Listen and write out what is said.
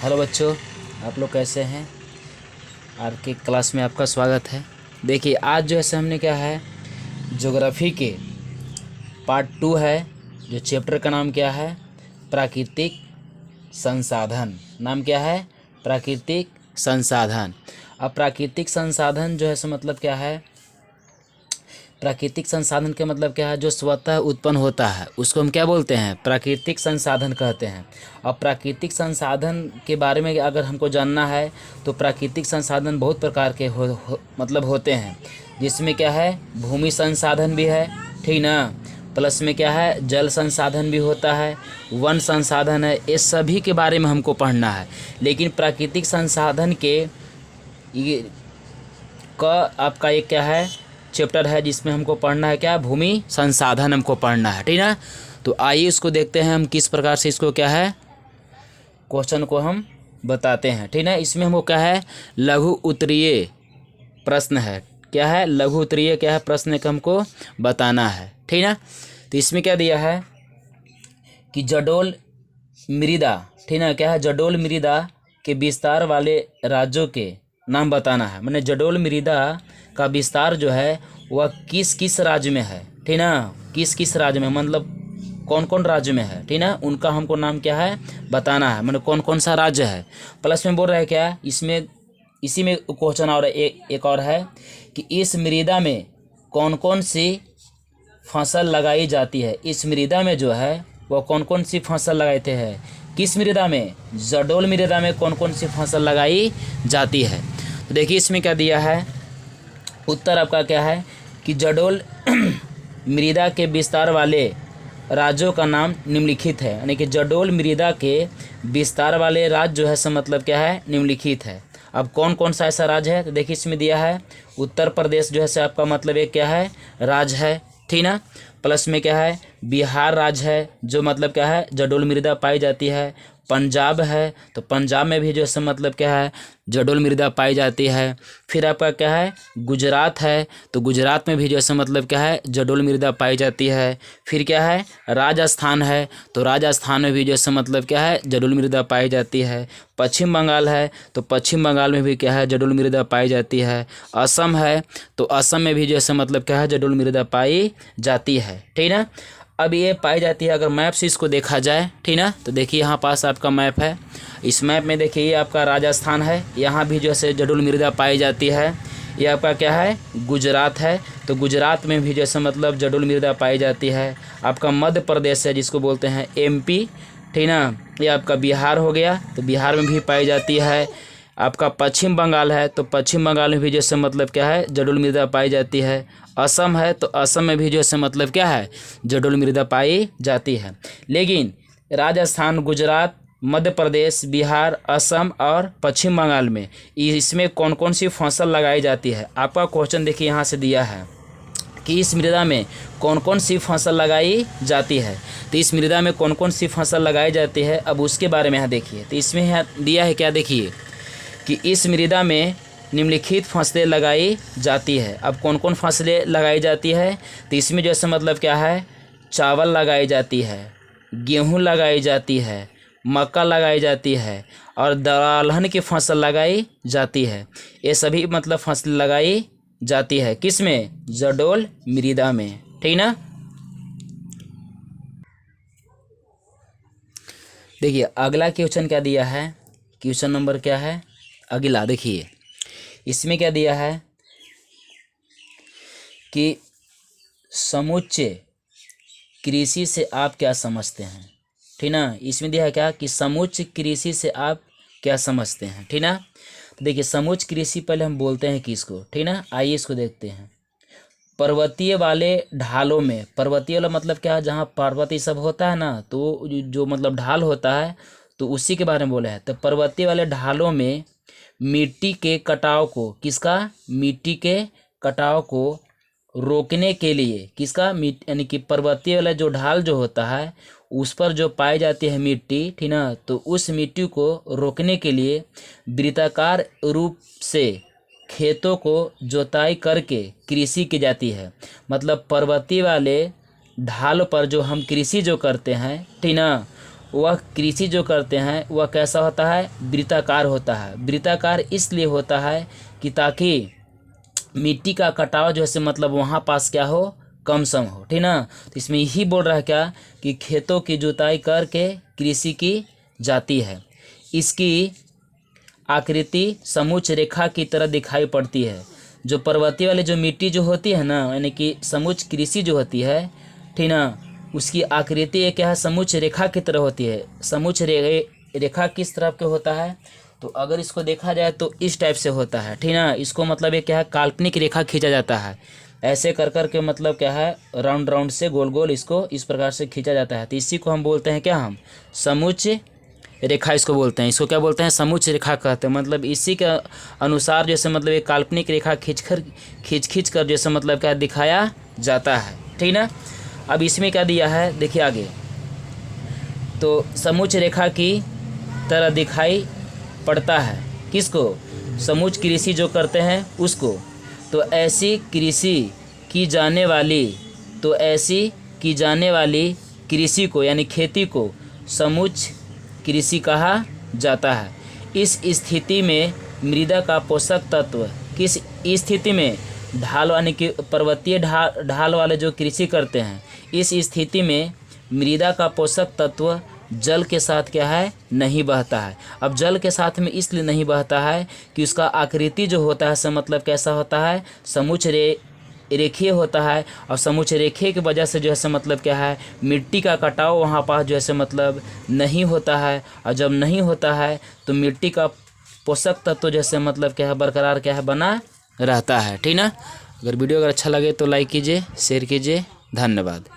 Hello बच्चों, आप लोग कैसे हैं। आज के क्लास में आपका स्वागत है। देखिए आज जो है हमने क्या है, ज्योग्राफी के पार्ट 2 है। जो चैप्टर का नाम क्या है, प्राकृतिक संसाधन। नाम क्या है, प्राकृतिक संसाधन। अब प्राकृतिक संसाधन जो है सो मतलब क्या है, प्राकृतिक संसाधन के मतलब क्या है, जो स्वतः उत्पन्न होता है उसको हम क्या बोलते हैं, प्राकृतिक संसाधन कहते हैं। अब प्राकृतिक संसाधन के बारे में अगर हमको जानना है तो प्राकृतिक संसाधन बहुत प्रकार के मतलब होते हैं, जिसमें क्या है, भूमि संसाधन भी है, ठीक ना, प्लस में क्या है, जल संसाधन भी होता है, वन संसाधन है। ये सभी के बारे में हमको पढ़ना है। लेकिन प्राकृतिक संसाधन के ये का आपका एक क्या है, चैप्टर है जिसमें हमको पढ़ना है क्या, भूमि संसाधन हमको पढ़ना है, ठीक ना। तो आइए इसको देखते हैं हम किस प्रकार से इसको क्या है, क्वेश्चन को हम बताते हैं, ठीक ना। इसमें हमको क्या है, लघु उत्तरीय प्रश्न है, क्या है, लघु उत्तरीय क्या है प्रश्न का हमको बताना है, ठीक ना। तो इसमें क्या दिया है कि जडोल मृदा, ठीक ना, क्या है, जडोल मृदा के विस्तार वाले राज्यों के नाम बताना है। मैंने जडोल मृदा का विस्तार जो है वह किस किस राज्य में है, ठीक ना, किस किस राज्य में, मतलब कौन कौन राज्य में है, ठीक ना, उनका हमको नाम क्या है बताना है, मतलब कौन कौन सा राज्य है। प्लस में बोल रहा है क्या, इसमें इसी में क्वेश्चन और एक और है कि इस मृदा में कौन कौन सी फसल लगाई जाती है। इस मृदा में जो है वो कौन कौन सी फसल लगाते हैं, किस मृदा में, जडोल मृदा में कौन कौन सी फसल लगाई जाती है। तो देखिए इसमें क्या दिया है, उत्तर आपका क्या है कि जडोल मृदा के विस्तार वाले राज्यों का नाम निम्नलिखित है, यानी कि जडोल मृदा के विस्तार वाले राज्य जो है सो मतलब क्या है, निम्नलिखित है। अब कौन कौन सा ऐसा राज्य है, तो देखिए इसमें दिया है उत्तर प्रदेश जो है से आपका मतलब एक क्या है, राज्य है, ठीक ना। प्लस में क्या है, बिहार राज्य है, जो मतलब क्या है, जडोल मृदा पाई जाती है। पंजाब है, तो पंजाब में भी जो है मतलब क्या है, जडोल मृदा पाई जाती है। फिर आपका क्या है, गुजरात है, तो गुजरात में भी जो है मतलब क्या है, जडोल मृदा पाई जाती है। फिर क्या है, राजस्थान है, तो राजस्थान में भी जो है मतलब क्या है, जडोल मृदा पाई जाती है। पश्चिम बंगाल है, तो पश्चिम बंगाल में भी क्या है, जडोल मृदा पाई जाती है। असम है, तो असम में भी जो है मतलब क्या है, जडोल मृदा पाई जाती है, ठीक ना। अब ये पाई जाती है, अगर मैप से इसको देखा जाए, ठीक ना, तो देखिए यहाँ पास आपका मैप है। इस मैप में देखिए ये आपका राजस्थान है, यहाँ भी जो है जडोल मृदा पाई जाती है। ये आपका क्या है, गुजरात है, तो गुजरात में भी जैसे मतलब जडोल मृदा पाई जाती है। आपका मध्य प्रदेश है जिसको बोलते हैं एमपी, ठीक ना। ये आपका बिहार हो गया, तो बिहार में भी पाई जाती है। आपका पश्चिम बंगाल है, तो पश्चिम बंगाल में भी जैसे मतलब क्या है, जडोल मृदा पाई जाती है। असम है, तो असम में भी जैसे मतलब क्या है, जडोल मृदा पाई जाती है। लेकिन राजस्थान, गुजरात, मध्य प्रदेश, बिहार, असम और पश्चिम बंगाल में इसमें कौन कौन सी फसल लगाई जाती है। आपका क्वेश्चन देखिए यहाँ से दिया है कि इस मृदा में कौन कौन सी फसल लगाई जाती है। तो इस मृदा में कौन कौन सी फसल लगाई जाती है, अब उसके बारे में यहाँ देखिए। तो इसमें यहाँ दिया है क्या, देखिए कि इस मृदा में निम्नलिखित फसलें लगाई जाती है। अब कौन कौन फसलें लगाई जाती है, तो इसमें जैसे मतलब क्या है, चावल लगाई जाती है, गेहूं लगाई जाती है, मक्का लगाई जाती है और दलहन की फसल लगाई जाती है। ये सभी मतलब फसल लगाई जाती है किस में, जडोल मृदा में, ठीक ना। देखिए अगला क्वेश्चन क्या दिया है, क्वेश्चन नंबर क्या है अगला, देखिए इसमें क्या दिया है कि समुच्चय कृषि से आप क्या समझते हैं, ठीक ना। इसमें दिया है क्या कि समुच्चय कृषि से आप क्या समझते हैं, ठीक ना। तो देखिए समुच्चय कृषि पहले हम बोलते हैं किसको, ठीक ना, आइए इसको देखते हैं। पर्वतीय वाले ढालों में, पर्वतीय वाला मतलब क्या है, जहाँ पर्वत ये सब होता है ना, तो जो मतलब ढाल होता है, तो उसी के बारे में बोला है। तो पर्वतीय वाले ढालों में मिट्टी के कटाव को, किसका, मिट्टी के कटाव को रोकने के लिए, किसका, यानी कि पर्वतीय वाला जो ढाल जो होता है उस पर जो पाई जाती है मिट्टी, ठीक ना, तो उस मिट्टी को रोकने के लिए वृत्ताकार रूप से खेतों को जोताई करके कृषि की जाती है। मतलब पर्वतीय वाले ढाल पर जो हम कृषि जो करते हैं, ठीक ना, वह कृषि जो करते हैं वह कैसा होता है, वृत्ताकार होता है। वृत्ताकार इसलिए होता है कि ताकि मिट्टी का कटाव जो है मतलब वहाँ पास क्या हो, कम सम हो, ठीक ना। तो इसमें यही बोल रहा है क्या कि खेतों की जुताई करके कृषि की जाती है। इसकी आकृति समोच्च रेखा की तरह दिखाई पड़ती है। जो पर्वतीय वाली जो मिट्टी जो होती है ना, यानी कि समोच्च कृषि जो होती है, ठीक ना, उसकी आकृति एक क्या है, समोच्च रेखा की तरह होती है। समोच्च रेखा किस तरह के होता है, तो अगर इसको देखा जाए तो इस टाइप से होता है, ठीक ना। इसको मतलब ये क्या है, काल्पनिक रेखा खींचा जाता है। ऐसे कर के मतलब क्या है, राउंड राउंड से गोल गोल इसको इस प्रकार से खींचा जाता है। तो इसी को हम बोलते हैं क्या, हम समोच्च रेखा इसको बोलते हैं। इसको क्या बोलते हैं, समोच्च रेखा कहते हैं। मतलब इसी के अनुसार जैसे मतलब एक काल्पनिक रेखा खींच कर जैसे मतलब क्या दिखाया जाता है, ठीक ना। अब इसमें क्या दिया है, देखिए आगे, तो समोच्च रेखा की तरह दिखाई पड़ता है किसको, समोच्च कृषि जो करते हैं उसको। तो ऐसी की जाने वाली कृषि को यानी खेती को समोच्च कृषि कहा जाता है। इस स्थिति में मृदा का पोषक तत्व, किस स्थिति में, ढाल यानी कि पर्वतीय ढाल वाले जो कृषि करते हैं, इस स्थिति में मृदा का पोषक तत्व जल के साथ क्या है, नहीं बहता है। अब जल के साथ में इसलिए नहीं बहता है कि उसका आकृति जो होता है सब मतलब कैसा होता है, समोच्च रेखीय होता है। और समोच्च रेखीय की वजह से जो है मतलब क्या है, मिट्टी का कटाव वहाँ पास जो है मतलब नहीं होता है। और जब नहीं होता है तो मिट्टी का पोषक तत्व जैसे मतलब क्या है, बरकरार क्या है, बना रहता है, ठीक ना। अगर वीडियो अगर अच्छा लगे तो लाइक कीजिए, शेयर कीजिए। धन्यवाद।